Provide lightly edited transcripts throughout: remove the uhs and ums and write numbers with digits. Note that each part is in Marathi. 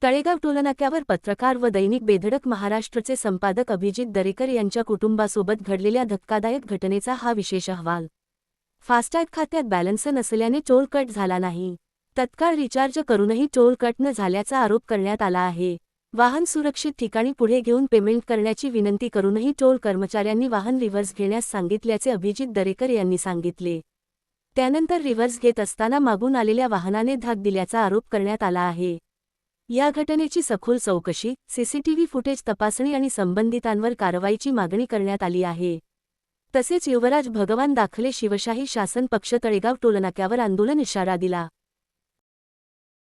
तळेगाव टोलनाक्यावर पत्रकार व दैनिक बेधडक महाराष्ट्रचे संपादक अभिजित दरेकर यांच्या कुटुंबासोबत घडलेल्या धक्कादायक घटनेचा हा विशेष अहवाल। फास्टॅग खात्यात बॅलन्स नसल्याने टोल कट झाला नाही। तत्काळ रिचार्ज करूनही टोल कट न झाल्याचा आरोप करण्यात आला आहे। वाहन सुरक्षित ठिकाणी पुढे घेऊन पेमेंट करण्याची विनंती करूनही टोल कर्मचाऱ्यांनी वाहन रिव्हर्स घेण्यास सांगितल्याचे अभिजित दरेकर यांनी सांगितले। त्यानंतर रिव्हर्स घेत असताना मागून आलेल्या वाहनाने धाक दिल्याचा आरोप करण्यात आला आहे। या घटनेची सखोल चौकशी, सीसीटीव्ही फुटेज तपासणी आणि संबंधितांवर कारवाईची मागणी करण्यात आली आहे। तसेच युवराज भगवान दाखले शिवशाही शासन पक्ष तळेगाव टोलनाक्यावर आंदोलन इशारा दिला।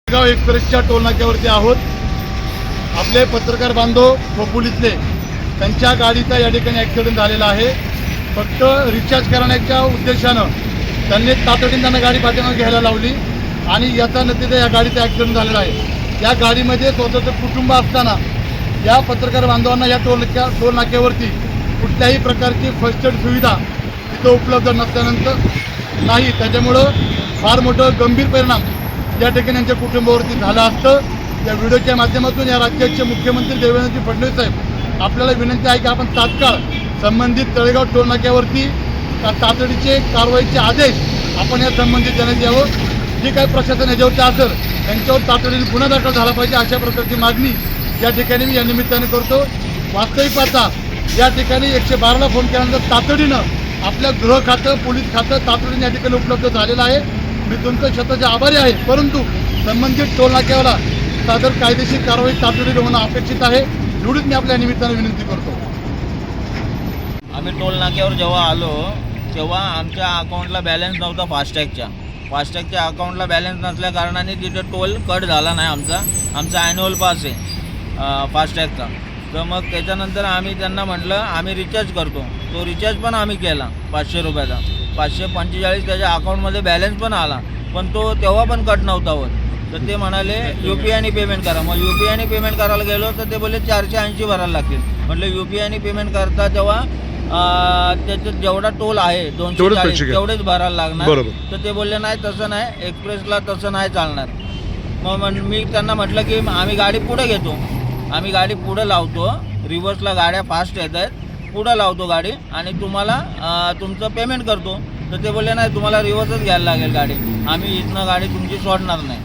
तळेगाव एक्सप्रेसच्या टोलनाक्यावरती आहोत। आपले पत्रकार बांधव व पोलिसले त्यांच्या गाडीचा या ठिकाणी ॲक्सिडेंट झालेला आहे। फक्त रिचार्ज करण्याच्या उद्देशानं त्यांनी तातडीने त्यांना गाडी पाठीमागे घ्यायला लावली आणि याचा नतीजा या गाडीचा ॲक्सिडेंट झालेला आहे। या गाडीमध्ये स्वतःचं कुटुंब असताना या पत्रकार बांधवांना या टोलनाक्यावरती कुठल्याही प्रकारची फर्स्ट एड सुविधा तिथं उपलब्ध नसल्यानंतर नाही, त्याच्यामुळं फार मोठं गंभीर परिणाम या ठिकाणी यांच्या कुटुंबावरती झालं असतं। या व्हिडिओच्या माध्यमातून या राज्याचे मुख्यमंत्री देवेंद्र फडणवीस साहेब आपल्याला विनंती आहे की आपण तात्काळ संबंधित तळेगाव टोलनाक्यावरती तातडीचे कारवाईचे आदेश आपण या संबंधित देण्यात यावं। जे काही प्रशासन याच्यावरती असेल त्यांच्यावर तातडीने गुन्हा दाखल झाला पाहिजे, अशा प्रकारची मागणी या ठिकाणी मी या निमित्ताने करतो। वास्तविक पाहता या ठिकाणी 112ला फोन केल्यानंतर तातडीनं आपल्या गृह खातं, पोलीस खातं तातडीने या ठिकाणी उपलब्ध झालेलं आहे। मी तुमचं स्वतःचे आभारी आहे, परंतु संबंधित टोलनाक्याला सादर कायदेशीर कारवाई तातडीने होणं अपेक्षित आहे, एवढीच मी आपल्या निमित्ताने विनंती करतो। आम्ही टोलनाक्यावर जेव्हा आलो तेव्हा आमच्या अकाउंटला बॅलन्स नव्हता फास्टॅगच्या अकाउंटला बॅलन्स नसल्या कारणाने तिथे टोल कट झाला नाही। आमचा ॲन्युअल पास आहे फास्टॅगचा। तर मग त्याच्यानंतर आम्ही त्यांना म्हटलं आम्ही रिचार्ज करतो। तो रिचार्ज पण आम्ही केला 500 रुपयाचा, 545 त्याच्या अकाउंटमध्ये बॅलन्स पण आला, पण तो तेव्हा पण कट नव्हता होत। तर ते म्हणाले UPI पेमेंट करा। मग UPI पेमेंट करायला गेलो तर ते बोलले 480 भरायला लागतील। म्हटलं UPI पेमेंट करता तेव्हा त्याच्यात जेवढा टोल आहे 240 तेवढेच भरायला लागणार। तर ते बोलले नाही तसं नाही, एक्सप्रेसला तसं नाही चालणार। मग मी त्यांना म्हटलं की आम्ही गाडी पुढे घेतो, आम्ही गाडी पुढे लावतो, रिव्हर्सला गाड्या फास्ट येत आहेत, पुढं लावतो गाडी आणि तुम्हाला तुमचं पेमेंट करतो। तर ते बोलले नाही तुम्हाला रिव्हर्सच घ्यायला लागेल गाडी, आम्ही इथनं गाडी तुमची सोडणार नाही।